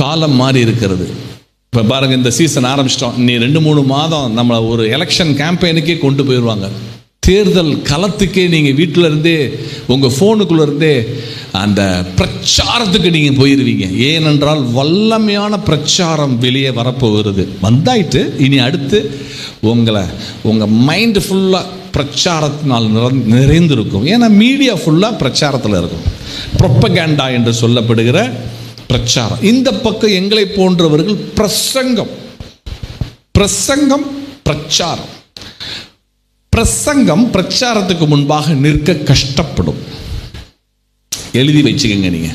காலம் மாறி இருக்கிறது. இப்போ பாருங்கள், இந்த சீசன் ஆரம்பிச்சிட்டோம். நீ 2-3 மாதம் நம்மளை ஒரு எலெக்ஷன் கேம்பெயினுக்கே கொண்டு போயிடுவாங்க. தேர்தல் களத்துக்கே நீங்கள் வீட்டில் இருந்தே உங்கள் ஃபோனுக்குள்ளே இருந்தே அந்த பிரச்சாரத்துக்கு நீங்கள் போயிடுவீங்க. ஏனென்றால் வல்லமையான பிரச்சாரம் வெளியே வரப்போகிறது. வந்தாயிட்டு இனி அடுத்து உங்கள் மைண்டு ஃபுல்லாக பிரச்சாரத்தினால் நிறைந்திருக்கும். ஏன்னா மீடியா ஃபுல்லாக பிரச்சாரத்தில் இருக்கும். ப்ரொப்பகேண்டா என்று சொல்லப்படுகிற பிரச்சாரம். இந்த பக்கம் எங்களை போன்றவர்கள் பிரசங்கம், பிரச்சாரம். பிரசங்கம் பிரச்சாரத்துக்கு முன்பாக நிற்க கஷ்டப்படும். எழுதி வச்சுக்கங்க. நீங்க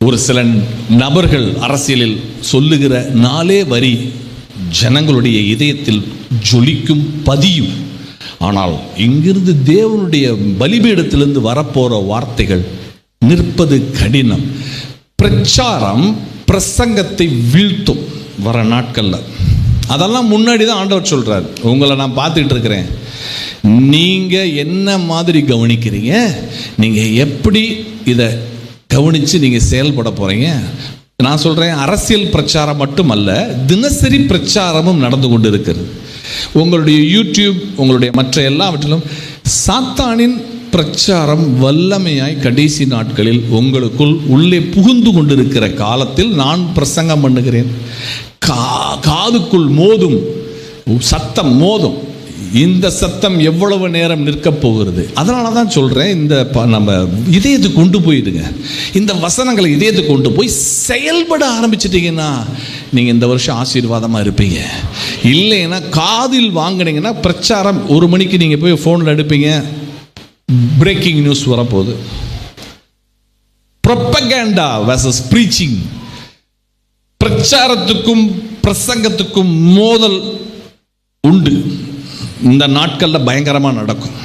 ஒரு சில நபர்கள் அரசியலில் சொல்லுகிற 4 வரி ஜனங்களுடைய இதயத்தில் ஜொலிக்கும், பதியும். ஆனால் இங்கிருந்து தேவனுடைய பலிபீடத்திலிருந்து வரப்போற வார்த்தைகள் நிற்பது கடினம். பிரச்சாரம் பிரசங்கத்தை வீழ்த்தும் வர நாட்கள்ல. அதெல்லாம் முன்னாடி தான் ஆண்டவர் சொல்றார். உங்களை நான் பார்த்துட்டு இருக்கிறேன், நீங்க என்ன மாதிரி கவனிக்கிறீங்க, நீங்க எப்படி இதை கவனிச்சு நீங்க செயல்பட போறீங்க. நான் சொல்றேன், அரசியல் பிரச்சாரம் மட்டுமல்ல, தினசரி பிரச்சாரமும் நடந்து கொண்டு இருக்கிறது. உங்களுடைய யூடியூப், உங்களுடைய மற்ற எல்லாவற்றிலும் சாத்தானின் பிரச்சாரம் வல்லமையாய் கடைசி நாட்களில் உங்களுக்குள் உள்ளே புகுந்து கொண்டிருக்கிற காலத்தில் நான் பிரசங்கம் பண்ணுகிறேன். காதுக்குள் மோதும் சத்தம் மோதும். இந்த சத்தம் எவ்வளவு நேரம் நிற்க போகிறது? அதனால தான் சொல்றேன், இந்த நம்ம இதயத்துக்கு கொண்டு போயிடுங்க. இந்த வசனங்களை இதயத்துக்கு கொண்டு போய் செயல்பட ஆரம்பிச்சிட்டீங்கன்னா நீங்க இந்த வருஷம் ஆசீர்வாதமா இருப்பீங்க. இல்லைன்னா காதில் வாங்கினீங்கன்னா பிரச்சாரம் 1 மணிக்கு நீங்க போய் போன்ல எடுப்பீங்க, பிரேக்கிங் நியூஸ் வரப்போகுது. Propaganda versus preaching. பிரச்சாரத்துக்கும் பிரசங்கத்துக்கும் மோதல் உண்டு. இந்த நாட்கள்ல பயங்கரமா நடக்கும்.